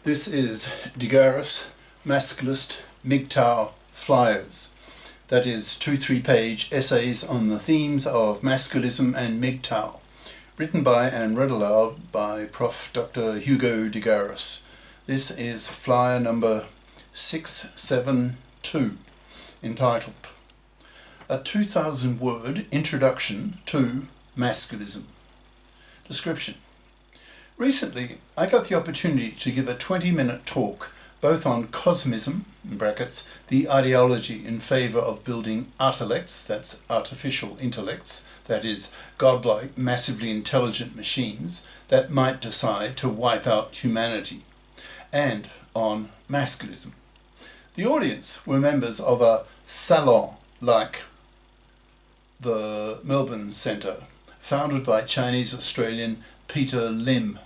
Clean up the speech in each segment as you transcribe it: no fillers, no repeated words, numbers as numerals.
This is Garis, Masculist, MGTOW flyers. That is 2 3-page essays on the themes of masculism and MGTOW, written by and read aloud by Prof. Dr. Hugo de Garis. This is flyer number 672, entitled A 2,000-Word Introduction to Masculism. Description. Recently, I got the opportunity to give a 20-minute talk both on Cosmism, in brackets, the ideology in favour of building Artilects, that's artificial intellects, that is, godlike, massively intelligent machines that might decide to wipe out humanity, and on Masculism. The audience were members of a salon like the Melbourne Circle, founded by Chinese-Australian Peter Lim,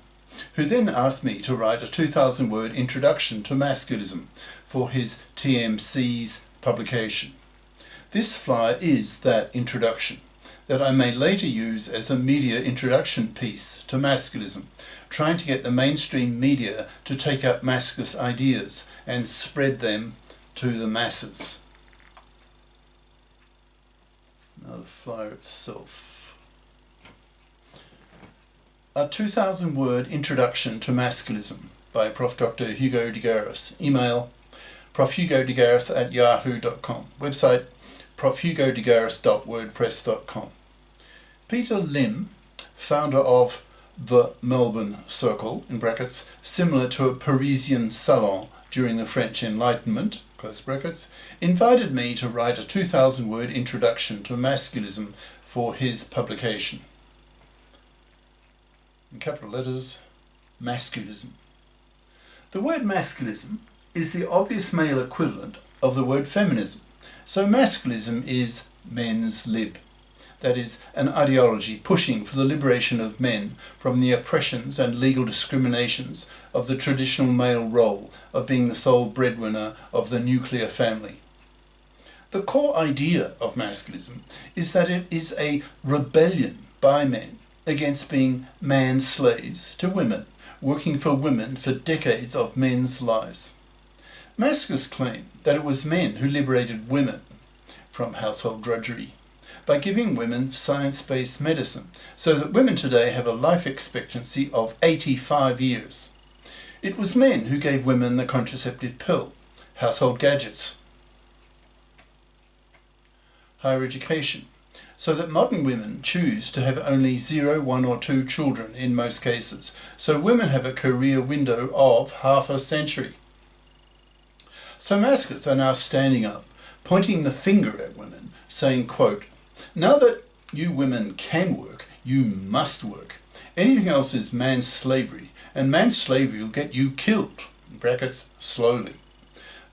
who then asked me to write a 2,000-word introduction to masculism for his TMC's publication. This flyer is that introduction that I may later use as a media introduction piece to masculism, trying to get the mainstream media to take up masculist ideas and spread them to the masses. Now the flyer itself. A 2,000-word introduction to masculism by Prof. Dr. Hugo de Garis. Email profhugodegaris@yahoo.com. Website profhugodegaris.wordpress.com. Peter Lim, founder of the Melbourne Circle, in brackets, similar to a Parisian salon during the French Enlightenment, close brackets, invited me to write a 2,000-word introduction to masculism for his publication. In capital letters, Masculism. The word masculism is the obvious male equivalent of the word feminism, so masculism is men's lib. That is, an ideology pushing for the liberation of men from the oppressions and legal discriminations of the traditional male role of being the sole breadwinner of the nuclear family. The core idea of masculism is that it is a rebellion by men against being man's slaves to women, working for women for decades of men's lives. Masculists claim that it was men who liberated women from household drudgery by giving women science-based medicine so that women today have a life expectancy of 85 years. It was men who gave women the contraceptive pill, household gadgets, higher education, so that modern women choose to have only 0, 1 or 2 children in most cases, so women have a career window of half a century. So masculists are now standing up, pointing the finger at women, saying, quote, "Now that you women can work, you must work. Anything else is man's slavery, and man's slavery will get you killed, in brackets, slowly,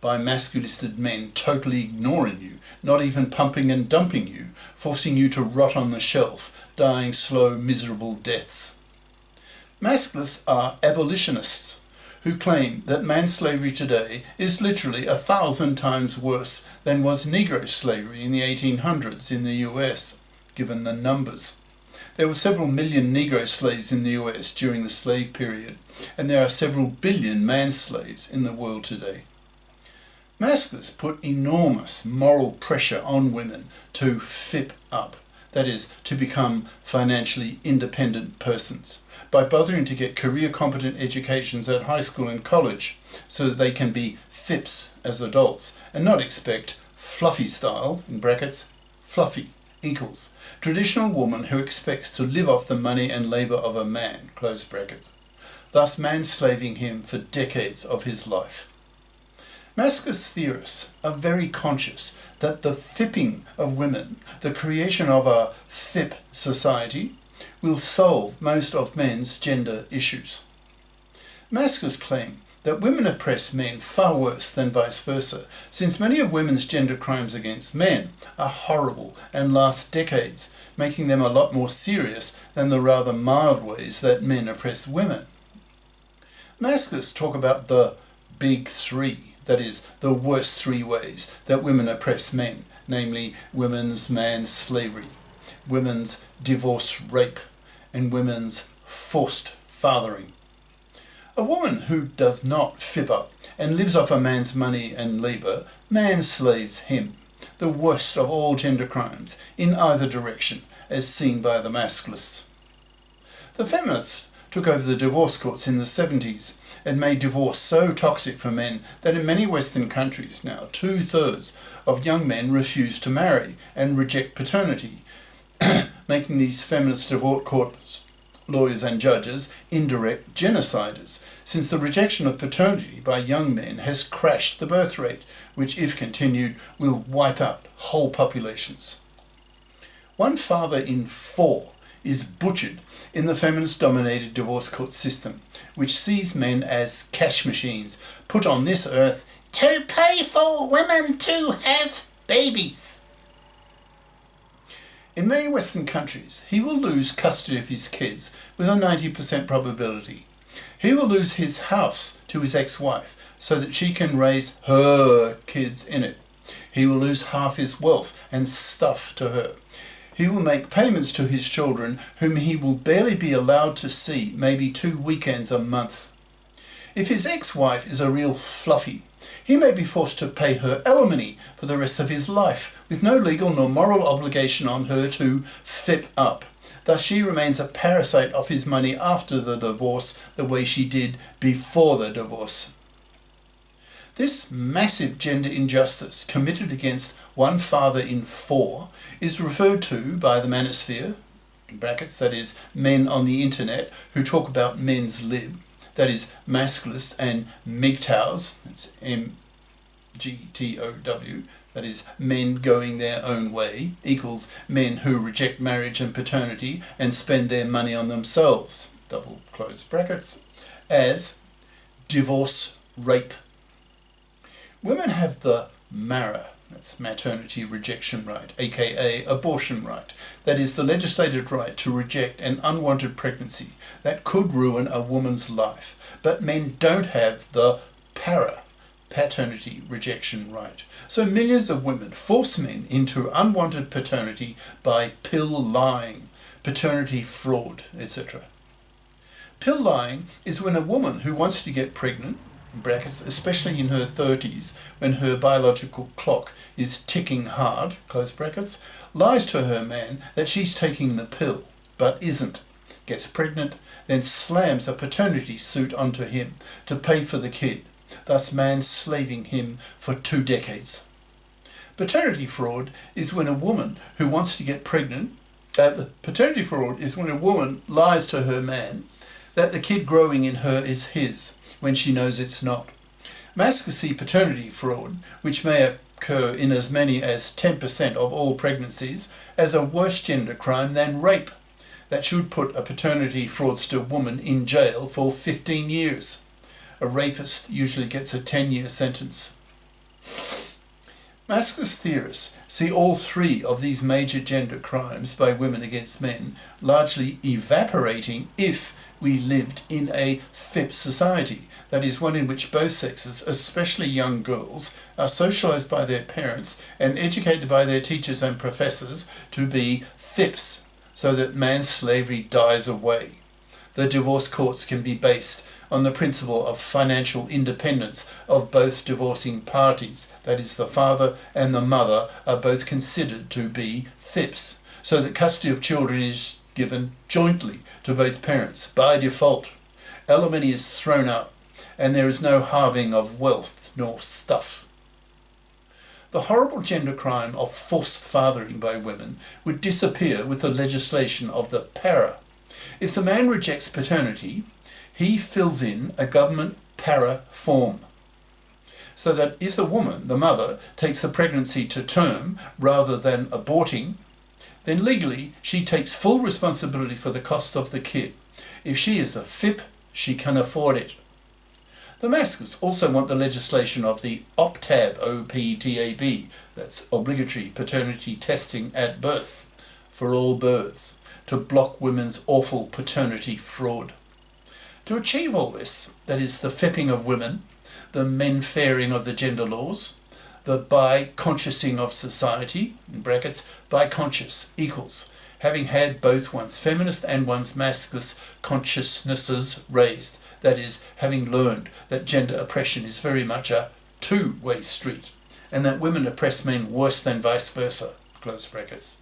by masculisted men totally ignoring you, not even pumping and dumping you, forcing you to rot on the shelf, dying slow, miserable deaths." Masculists are abolitionists who claim that manslavery today is literally 1,000 times worse than was Negro slavery in the 1800s in the US, given the numbers. There were several million Negro slaves in the US during the slave period, and there are several billion man-slaves in the world today. Masculists put enormous moral pressure on women to FIP up, that is, to become financially independent persons, by bothering to get career-competent educations at high school and college so that they can be FIPs as adults and not expect fluffy style, in brackets, fluffy equals traditional woman who expects to live off the money and labour of a man, close brackets, thus manslaving him for decades of his life. Masculist theorists are very conscious that the fipping of women, the creation of a FIP society, will solve most of men's gender issues. Masculists claim that women oppress men far worse than vice versa, since many of women's gender crimes against men are horrible and last decades, making them a lot more serious than the rather mild ways that men oppress women. Masculists talk about the big 3. That is, the worst 3 ways that women oppress men, namely women's manslavery, women's divorce rape, and women's forced fathering. A woman who does not fip up and lives off a man's money and labour manslaves him, the worst of all gender crimes in either direction, as seen by the Masculists. The feminists took over the divorce courts in the 70s and made divorce so toxic for men that in many Western countries now 2/3 of young men refuse to marry and reject paternity, making these feminist divorce court lawyers and judges indirect genociders, since the rejection of paternity by young men has crashed the birth rate, which if continued will wipe out whole populations. 1 father in 4 is butchered in the feminist-dominated divorce court system, which sees men as cash machines put on this earth to pay for women to have babies. In many Western countries, he will lose custody of his kids with a 90% probability. He will lose his house to his ex-wife so that she can raise her kids in it. He will lose half his wealth and stuff to her. He will make payments to his children, whom he will barely be allowed to see maybe 2 weekends a month. If his ex-wife is a real fluffy, he may be forced to pay her alimony for the rest of his life, with no legal nor moral obligation on her to fip up. Thus she remains a parasite of his money after the divorce, the way she did before the divorce. This massive gender injustice committed against 1 father in 4 is referred to by the manosphere, in brackets, that is, men on the internet who talk about men's lib, that is, Masculists and MGTOWs, that's MGTOW, that is, men going their own way, equals men who reject marriage and paternity and spend their money on themselves, double close brackets, as divorce rape. Women have the MARA, that's maternity rejection right, aka abortion right, that is the legislated right to reject an unwanted pregnancy that could ruin a woman's life. But men don't have the PARA, paternity rejection right. So millions of women force men into unwanted paternity by pill lying, paternity fraud, etc. Pill lying is when a woman who wants to get pregnant, in brackets, especially in her 30s, when her biological clock is ticking hard, close brackets, lies to her man that she's taking the pill, but isn't, gets pregnant, then slams a paternity suit onto him to pay for the kid, thus manslaving him for 2 decades. Paternity fraud is when a woman who wants to get pregnant, paternity fraud is when a woman lies to her man that the kid growing in her is his, when she knows it's not. Masks see paternity fraud, which may occur in as many as 10% of all pregnancies, as a worse gender crime than rape, that should put a paternity fraudster woman in jail for 15 years. A rapist usually gets a 10-year sentence. Masculinist theorists see all 3 of these major gender crimes by women against men largely evaporating if we lived in a FIP society, that is, one in which both sexes, especially young girls, are socialised by their parents and educated by their teachers and professors to be FIPs, so that man's slavery dies away. The divorce courts can be based on the principle of financial independence of both divorcing parties, that is, the father and the mother are both considered to be FIPs, so that custody of children is given jointly to both parents by default. Alimony is thrown out, and there is no halving of wealth nor stuff. The horrible gender crime of forced fathering by women would disappear with the legislation of the PARA. If the man rejects paternity, he fills in a government PARA form, so that if the woman, the mother, takes the pregnancy to term rather than aborting, then legally she takes full responsibility for the cost of the kid. If she is a FIP, she can afford it. The Masculists also want the legislation of the OPTAB, OPTAB, that's obligatory paternity testing at birth, for all births, to block women's awful paternity fraud. To achieve all this, that is the FIPPing of women, the men-fairing of the gender laws, the bi-consciousing of society, in brackets, bi-conscious equals having had both one's feminist and one's masculinist consciousnesses raised, that is, having learned that gender oppression is very much a two-way street, and that women oppress men worse than vice versa, close brackets.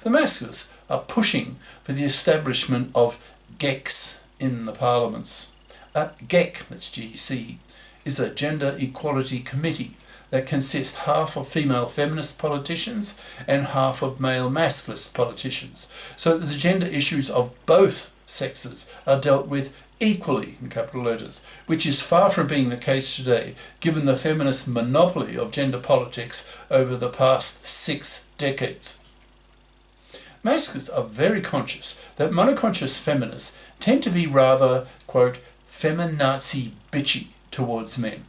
The Masculists are pushing for the establishment of GECs in the parliaments. A GEC, that's GEC, is a Gender Equality Committee that consists half of female feminist politicians and half of male masculist politicians, so that the gender issues of both sexes are dealt with equally, in capital letters, which is far from being the case today, given the feminist monopoly of gender politics over the past 6 decades. Masculists are very conscious that monoconscious feminists tend to be rather, quote, feminazi bitchy towards men,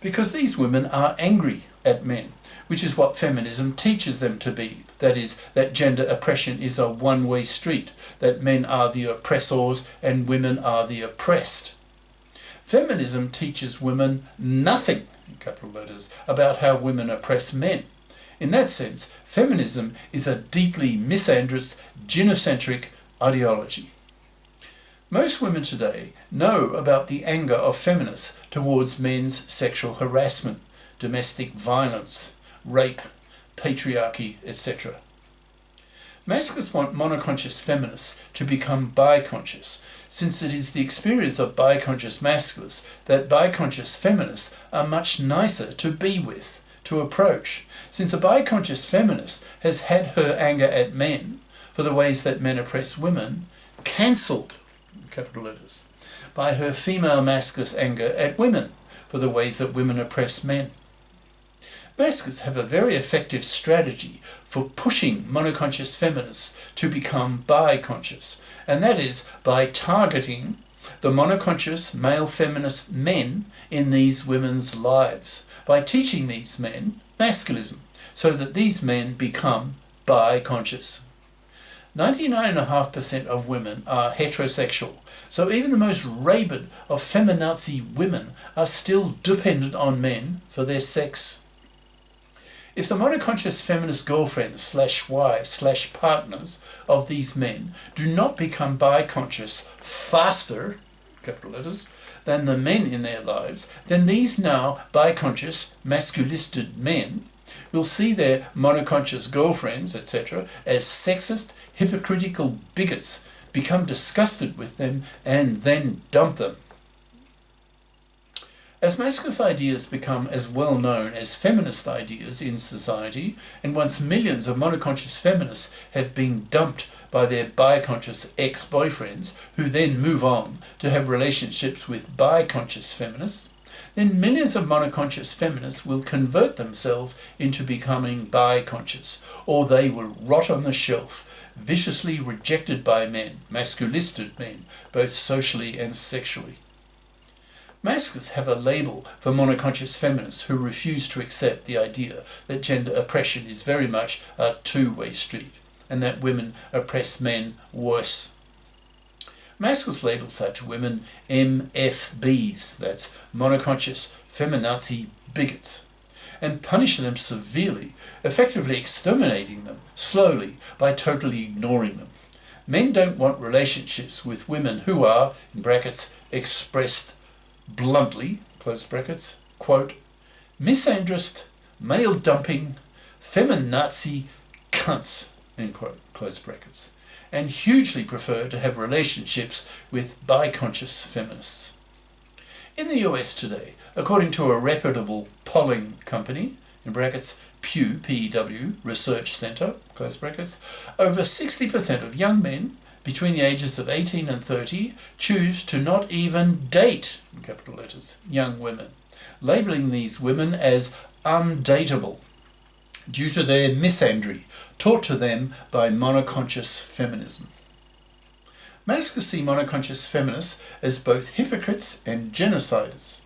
because these women are angry at men, which is what feminism teaches them to be. That is, that gender oppression is a one-way street, that men are the oppressors and women are the oppressed. Feminism teaches women nothing, in capital letters, about how women oppress men. In that sense, feminism is a deeply misandrist, gynocentric ideology. Most women today know about the anger of feminists towards men's sexual harassment, domestic violence, rape, patriarchy, etc. Masculists want monoconscious feminists to become biconscious, since it is the experience of biconscious masculists that biconscious feminists are much nicer to be with, to approach, since a biconscious feminist has had her anger at men for the ways that men oppress women cancelled, capital letters, by her female masculist anger at women for the ways that women oppress men. Masculists have a very effective strategy for pushing monoconscious feminists to become biconscious, and that is by targeting the monoconscious male feminist men in these women's lives, by teaching these men masculism, so that these men become biconscious. 99.5% of women are heterosexual, so even the most rabid of feminazi women are still dependent on men for their sex. If the monoconscious feminist girlfriends / wives / partners of these men do not become biconscious faster, capital letters, than the men in their lives, then these now biconscious masculisted men will see their monoconscious girlfriends, etc., as sexist, hypocritical bigots, become disgusted with them, and then dump them. As masculinist ideas become as well known as feminist ideas in society, and once millions of monoconscious feminists have been dumped by their biconscious ex-boyfriends, who then move on to have relationships with biconscious feminists, then millions of monoconscious feminists will convert themselves into becoming biconscious, or they will rot on the shelf, viciously rejected by men, masculisted men, both socially and sexually. Masculists have a label for monoconscious feminists who refuse to accept the idea that gender oppression is very much a two-way street, and that women oppress men worse. Masculists label such women MFBs, that's monoconscious feminazi bigots, and punish them severely, effectively exterminating them slowly by totally ignoring them. Men don't want relationships with women who are, in brackets, expressed bluntly, close brackets, quote, misandrist, male-dumping, feminazi cunts, end quote, close brackets, and hugely prefer to have relationships with biconscious feminists. In the US today, according to a reputable polling company, in brackets, Pew, P-E-W, Research Center, close brackets, over 60% of young men between the ages of 18 and 30 choose to not even date, in capital letters, young women, labelling these women as undateable due to their misandry taught to them by monoconscious feminism. Masculists see monoconscious feminists as both hypocrites and genociders.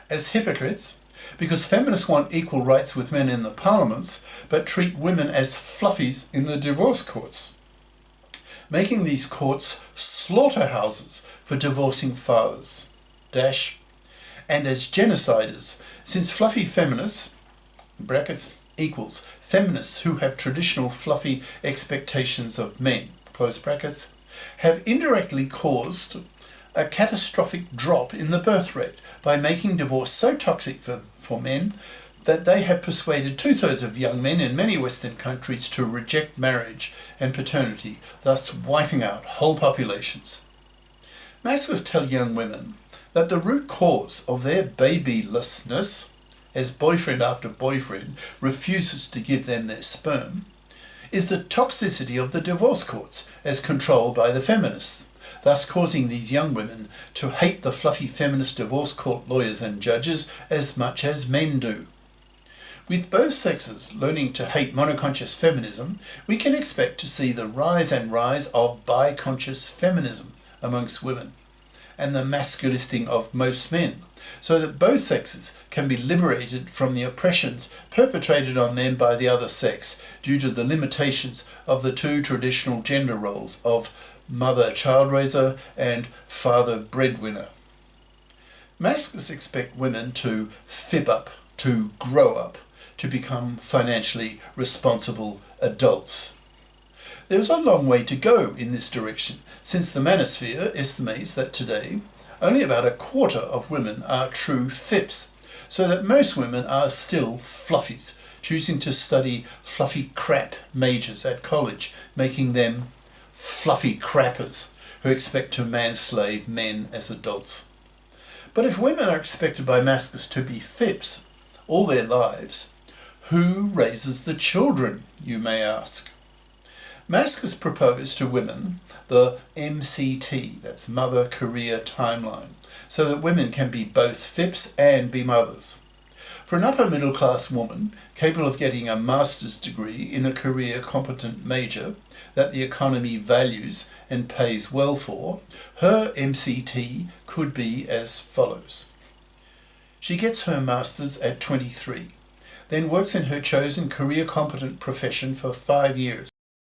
As hypocrites, because feminists want equal rights with men in the parliaments, but treat women as fluffies in the divorce courts, making these courts slaughterhouses for divorcing fathers. And as genociders, since fluffy feminists, brackets, equals feminists who have traditional fluffy expectations of men, close brackets, have indirectly caused a catastrophic drop in the birth rate by making divorce so toxic for men that they have persuaded 2/3 of young men in many Western countries to reject marriage and paternity, thus wiping out whole populations. Masculists tell young women that the root cause of their babylessness, as boyfriend after boyfriend refuses to give them their sperm, is the toxicity of the divorce courts as controlled by the feminists, thus causing these young women to hate the fluffy feminist divorce court lawyers and judges as much as men do. With both sexes learning to hate monoconscious feminism, we can expect to see the rise of bi-conscious feminism amongst women, and the masculisting of most men, so that both sexes can be liberated from the oppressions perpetrated on them by the other sex due to the limitations of the two traditional gender roles of mother-child raiser and father-breadwinner. Masculists expect women to fib up, to grow up, to become financially responsible adults. There is a long way to go in this direction, since the manosphere estimates that today only about a quarter of women are true FIPs, so that most women are still fluffies, choosing to study fluffy crap majors at college, making them fluffy crappers who expect to manslave men as adults. But if women are expected by masculists to be FIPs all their lives, who raises the children, you may ask? Masculists propose to women the MCT, that's Mother Career Timeline, so that women can be both FIPs and be mothers. For an upper middle class woman capable of getting a master's degree in a career competent major that the economy values and pays well for, her MCT could be as follows. She gets her master's at 23, then works in her chosen career competent profession for 5 years,